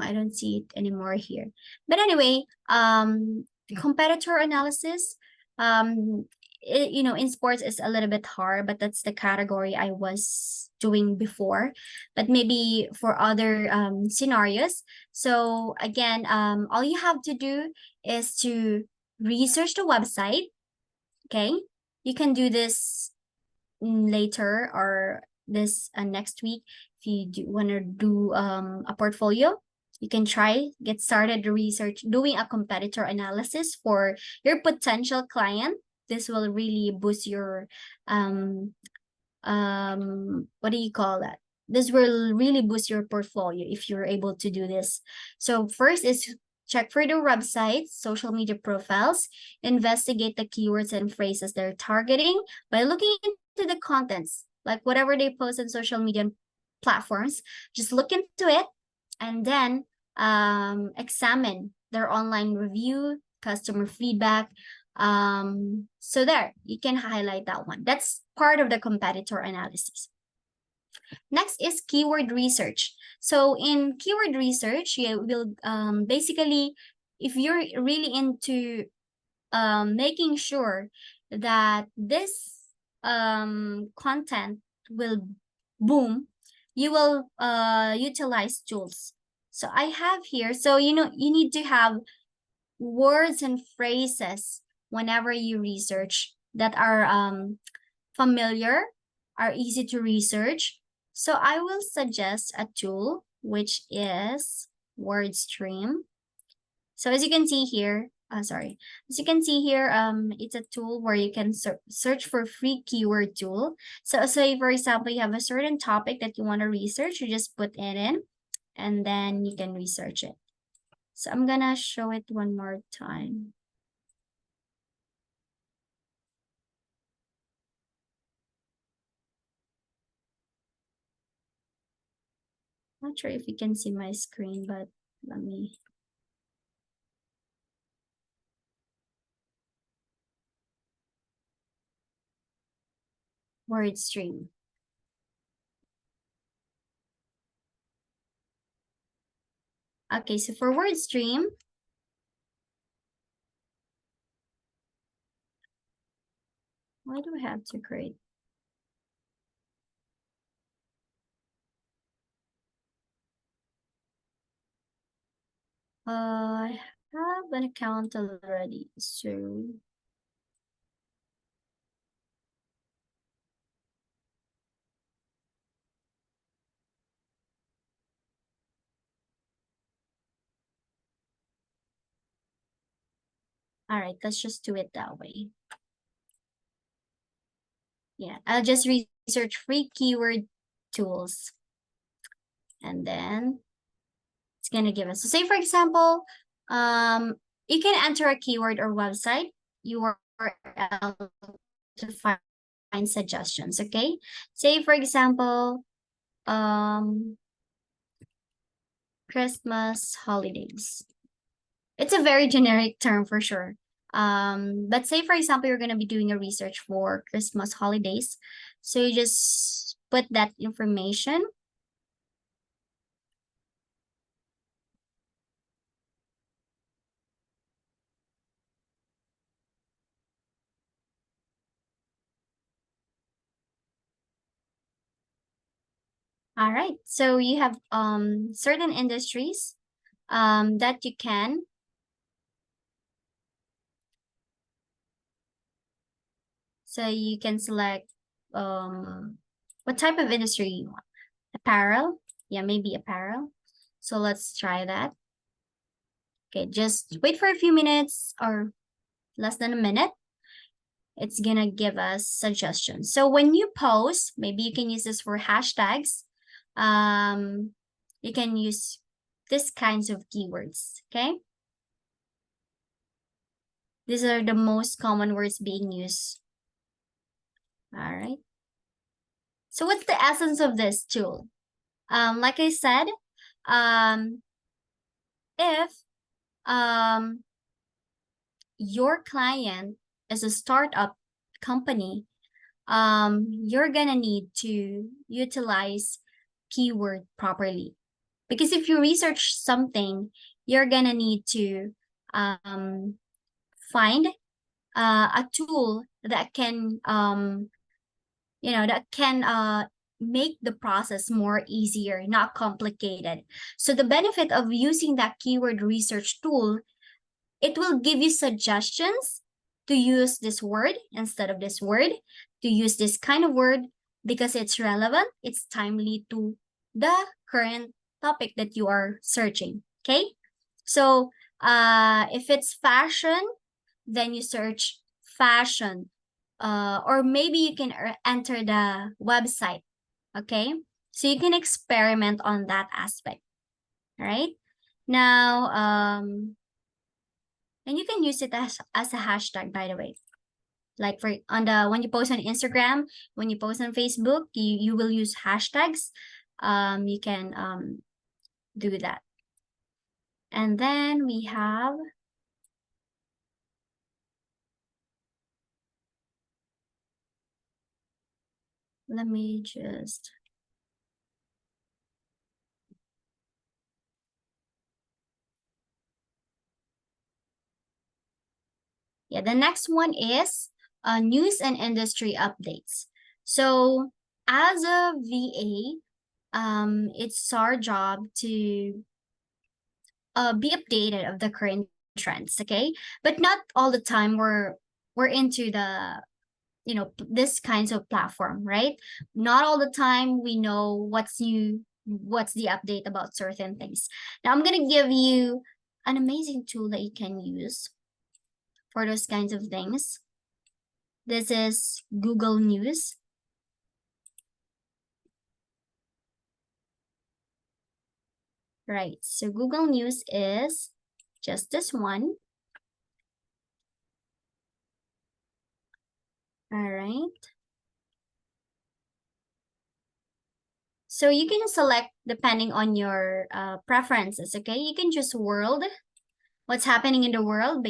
I don't see it anymore here. But anyway, competitor analysis, in sports is a little bit hard, but that's the category I was doing before. But maybe for other scenarios. So again, all you have to do is to research the website. Okay, you can do this later or this next week if you do want to do a portfolio. You can try get started research doing a competitor analysis for your potential client. This will really boost your what do you call that, this will really boost your portfolio if you're able to do this. So first is check for their websites, social media profiles, investigate the keywords and phrases they're targeting by looking into the contents, like whatever they post on social media platforms. Just look into it, and then examine their online review, customer feedback. So there, you can highlight that one. That's part of the competitor analysis. Next is keyword research. So in keyword research, you will basically, if you're really into making sure that this content will boom, you will utilize tools. So I have here, so you need to have words and phrases whenever you research that are familiar, are easy to research. So I will suggest a tool which is WordStream. So as you can see here, as you can see here, it's a tool where you can search for free keyword tool. So say for example, you have a certain topic that you want to research, you just put it in, and then you can research it. So I'm gonna show it one more time. Not sure if you can see my screen, but let me. WordStream. Okay, so for WordStream, why do I have to create? I have an account already, so all right, let's just do it that way. Yeah, I'll just research free keyword tools, and then it's gonna give us. So say for example, you can enter a keyword or website URL to find suggestions. Okay, say for example, Christmas holidays. It's a very generic term for sure. But say for example, you're gonna be doing a research for Christmas holidays. So you just put that information. All right. So you have certain industries that you can. So you can select what type of industry you want. Apparel. Yeah, maybe apparel. So let's try that. Okay, just wait for a few minutes or less than a minute. It's gonna give us suggestions. So when you post, maybe you can use this for hashtags. Um, you can use these kinds of keywords, okay? These are the most common words being used. All right. So what's the essence of this tool? Like I said, um, if um, your client is a startup company, you're gonna need to utilize keyword properly. Because if you research something, you're gonna need to um, find a tool that can that can make the process more easier, not complicated. So the benefit of using that keyword research tool, it will give you suggestions to use this word instead of this word, to use this kind of word because it's relevant, it's timely to the current topic that you are searching. Okay? So if it's fashion, then you search fashion. Or maybe you can enter the website. Okay? So you can experiment on that aspect. All right? Now, and you can use it as a hashtag, by the way. Like for on the when you post on Instagram, when you post on Facebook, you will use hashtags. You can do that. And then we have, let me just, yeah, the next one is news and industry updates. So as a VA, it's our job to be updated of the current trends, okay? But not all the time we're into the this kinds of platform, right? Not all the time we know what's new, what's the update about certain things. Now I'm gonna give you an amazing tool that you can use for those kinds of things. This is Google News. Right, so Google News is just this one. All right. So you can select depending on your preferences, okay? You can just world, what's happening in the world.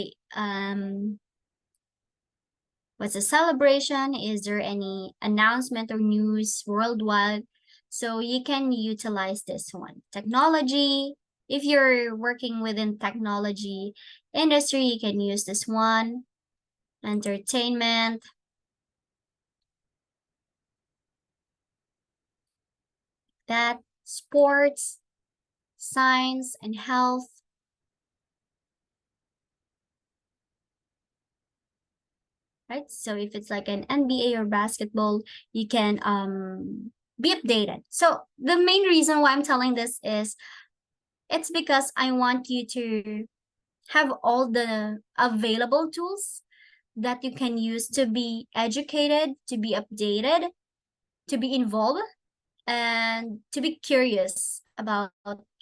What's a celebration? Is there any announcement or news worldwide? So you can utilize this one. Technology, if you're working within technology industry, you can use this one. Entertainment, that, sports, science, and health. Right? So if it's like an NBA or basketball, you can be updated. So the main reason why I'm telling this is it's because I want you to have all the available tools that you can use to be educated, to be updated, to be involved, and to be curious about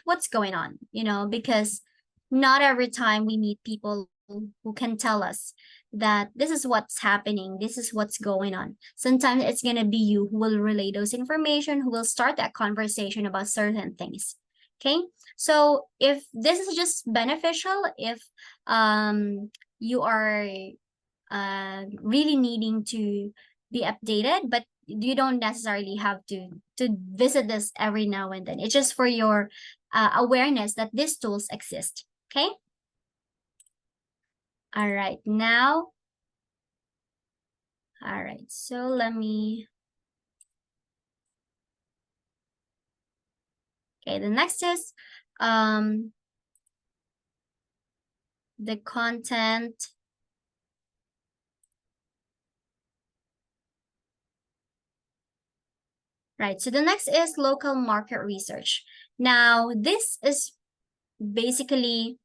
what's going on, because not every time we meet people who can tell us that this is what's happening, this is what's going on. Sometimes it's going to be you who will relay those information, who will start that conversation about certain things. Okay, so if this is just beneficial, if you are really needing to be updated, but you don't necessarily have to visit this every now and then. It's just for your awareness that these tools exist. Okay. All right. Now, all right. So let me. Okay, the next is the content. Right, so the next is local market research. Now, this is basically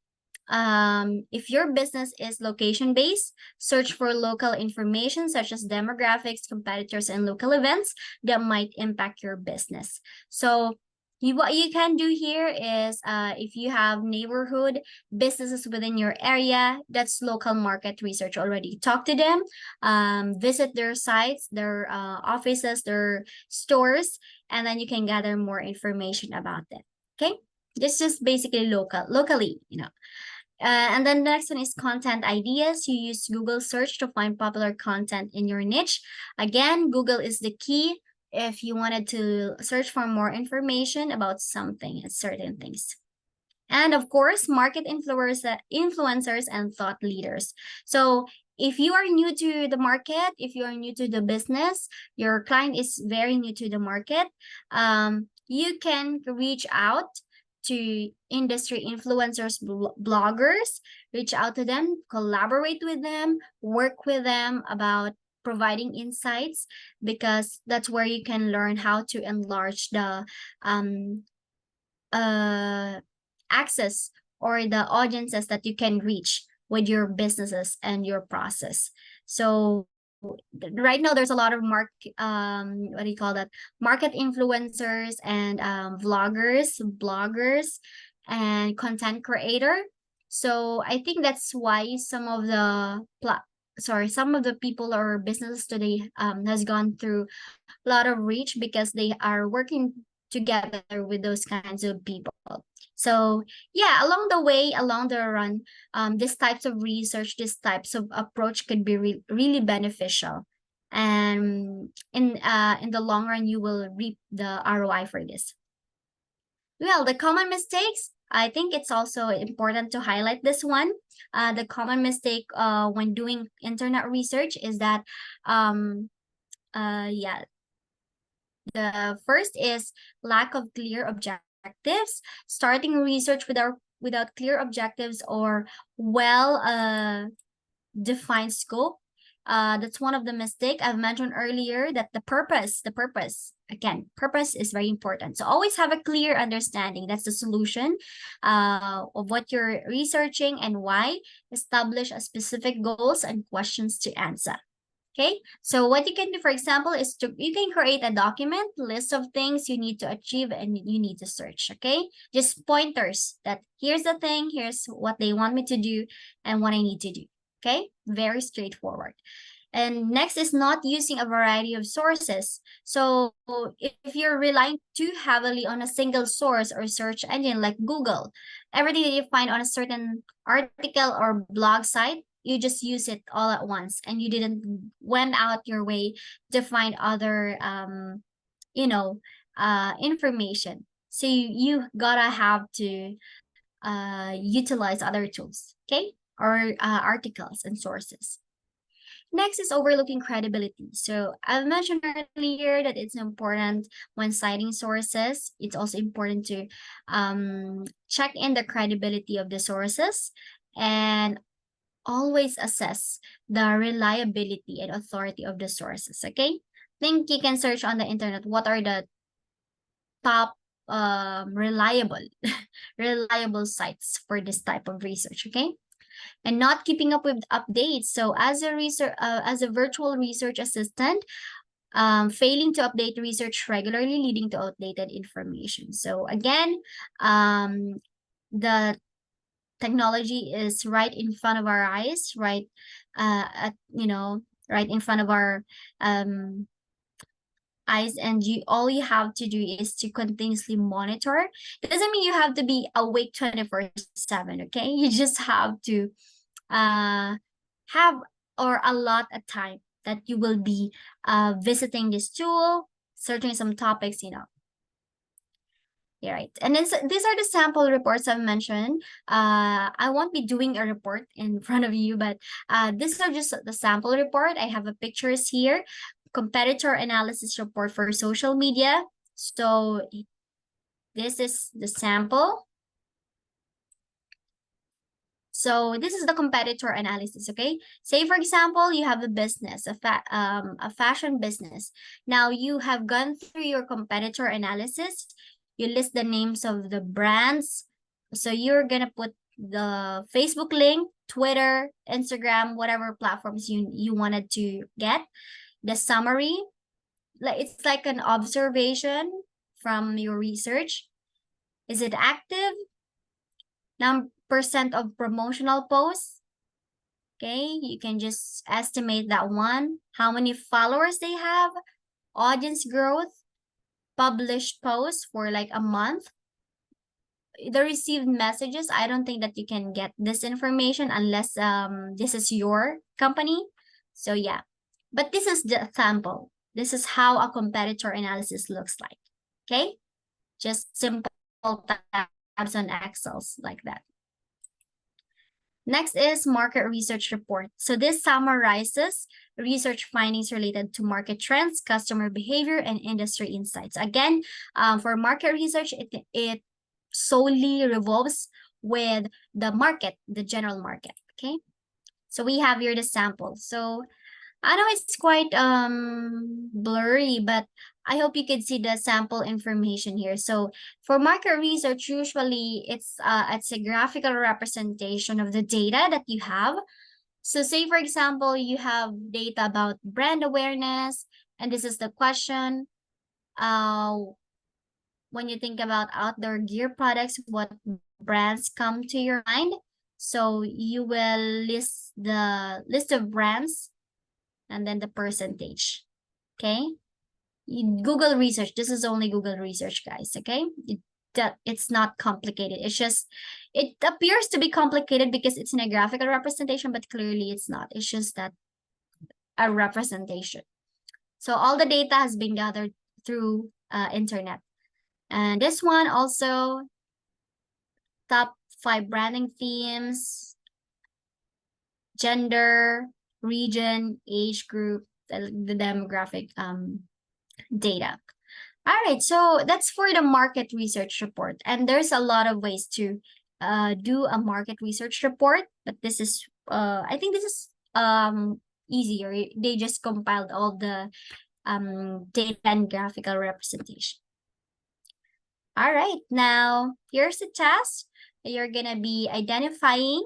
if your business is location based, search for local information such as demographics, competitors, and local events that might impact your business. So what you can do here is if you have neighborhood businesses within your area, that's local market research already. Talk to them, visit their sites, their offices, their stores, and then you can gather more information about them. Okay, this is basically locally, and then the next one is content ideas. You use Google search to find popular content in your niche. Again, Google is the key if you wanted to search for more information about something and certain things. And of course, market influencers and thought leaders. So if you are new to the market, if you are new to the business, your client is very new to the market, you can reach out to industry influencers, bloggers, reach out to them, collaborate with them, work with them about providing insights, because that's where you can learn how to enlarge the access or the audiences that you can reach with your businesses and your process. So right now there's a lot of what do you call that, market influencers and vloggers, bloggers, and content creator. So I think that's why some of the people or businesses today has gone through a lot of reach, because they are working together with those kinds of people. So yeah, along the way, along the run, these types of research, these types of approach could be really beneficial. And in the long run, you will reap the ROI for this. Well, the common mistakes, I think it's also important to highlight this one. The common mistake when doing internet research is that, yeah, the first is lack of clear objectives. Starting research without clear objectives or well defined scope. That's one of the mistake I've mentioned earlier, that the purpose, again, purpose is very important. So always have a clear understanding. That's the solution of what you're researching and why. Establish a specific goals and questions to answer. Okay, so what you can do, for example, is you can create a document, list of things you need to achieve and you need to search, okay? Just pointers that here's the thing, here's what they want me to do and what I need to do, okay? Very straightforward. And next is not using a variety of sources. So if you're relying too heavily on a single source or search engine like Google, everything that you find on a certain article or blog site, you just use it all at once and you didn't went out your way to find other information. So you gotta have to utilize other tools, okay, or articles and sources. Next is overlooking credibility. So I've mentioned earlier that it's important when citing sources. It's also important to check in the credibility of the sources and always assess the reliability and authority of the sources, okay? Think you can search on the internet what are the top reliable reliable sites for this type of research, okay? And not keeping up with updates. So as a virtual research assistant, failing to update research regularly, leading to outdated information. So again, the technology is right in front of our eyes, right right in front of our eyes, and all you have to do is to continuously monitor. It doesn't mean you have to be awake 24/7, okay? You just have to have or allot a time that you will be visiting this tool, searching some topics, Yeah, right. And then these are the sample reports I've mentioned. I won't be doing a report in front of you, but these are just the sample report. I have a pictures here. Competitor analysis report for social media. So This is the sample. So this is the competitor analysis, okay? Say for example, you have a business, a fashion business. Now you have gone through your competitor analysis. You list the names of the brands. So you're gonna put the Facebook link, Twitter, Instagram, whatever platforms you wanted to get. The summary, like it's like an observation from your research. Is it active? Percent of promotional posts. Okay, you can just estimate that one. How many followers they have, audience growth, published posts for like a month. The received messages, I don't think that you can get this information unless this is your company. So yeah, but this is the sample. This is how a competitor analysis looks like. Okay, just simple tabs on Excels like that. Next is market research report. So this summarizes research findings related to market trends, customer behavior, and industry insights. Again, for market research, it solely revolves with the market, the general market, okay? So we have here the sample. So I know it's quite blurry, but I hope you can see the sample information here. So for market research, usually it's a graphical representation of the data that you have. So say for example, you have data about brand awareness, and this is the question. When you think about outdoor gear products, what brands come to your mind? So you will list the list of brands and then the percentage. Okay. Google research. This is only Google research, guys. Okay. It's not complicated. It's just, it appears to be complicated because it's in a graphical representation, but clearly it's not. It's just that a representation. So all the data has been gathered through internet. And this one also, top 5 branding themes, gender, region, age group, the demographic data. All right, so that's for the market research report. And there's a lot of ways to do a market research report, but this is, I think this is easier. They just compiled all the data and graphical representation. All right, now here's the task. You're gonna be identifying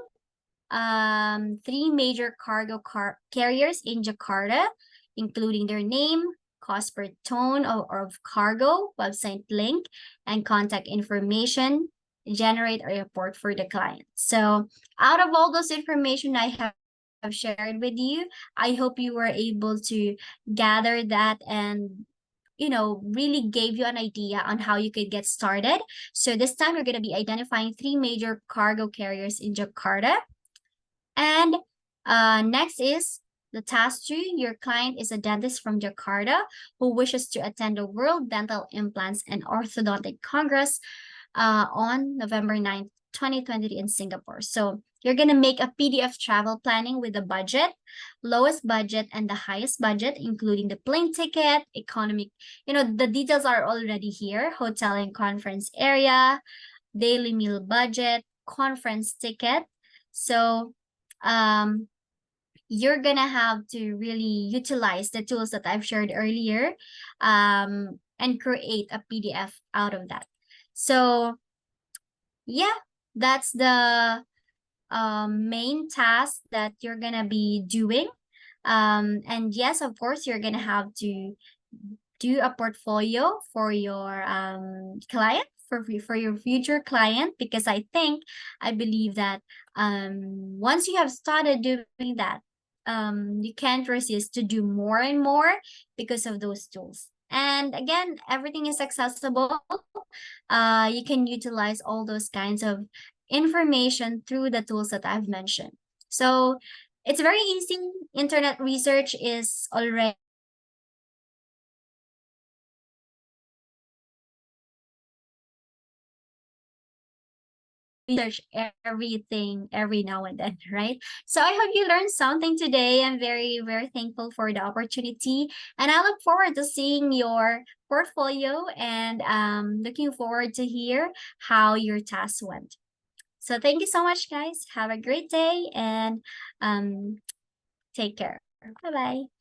3 major cargo carriers in Jakarta, including their name, cost per ton of cargo, website link, and contact information. Generate a report for the client. So out of all those information I have shared with you, I hope you were able to gather that and really gave you an idea on how you could get started. So this time we're going to be identifying 3 major cargo carriers in Jakarta. And next is the task 2. Your client is a dentist from Jakarta who wishes to attend the World Dental Implants and Orthodontic Congress on November 9th, 2023 in Singapore. So you're going to make a PDF travel planning with the budget, lowest budget, and the highest budget, including the plane ticket, economic, the details are already here, hotel and conference area, daily meal budget, conference ticket. So you're gonna have to really utilize the tools that I've shared earlier and create a PDF out of that. So yeah, that's the main task that you're gonna be doing. And yes, of course, you're gonna have to do a portfolio for your client, for your future client, because I believe that once you have started doing that, you can't resist to do more and more because of those tools. And again, everything is accessible. You can utilize all those kinds of information through the tools that I've mentioned. So it's very easy. Internet research is already research everything every now and then, right? So I hope you learned something today. I'm very, very thankful for the opportunity. And I look forward to seeing your portfolio and looking forward to hear how your task went. So thank you so much, guys. Have a great day and um, take care. Bye bye.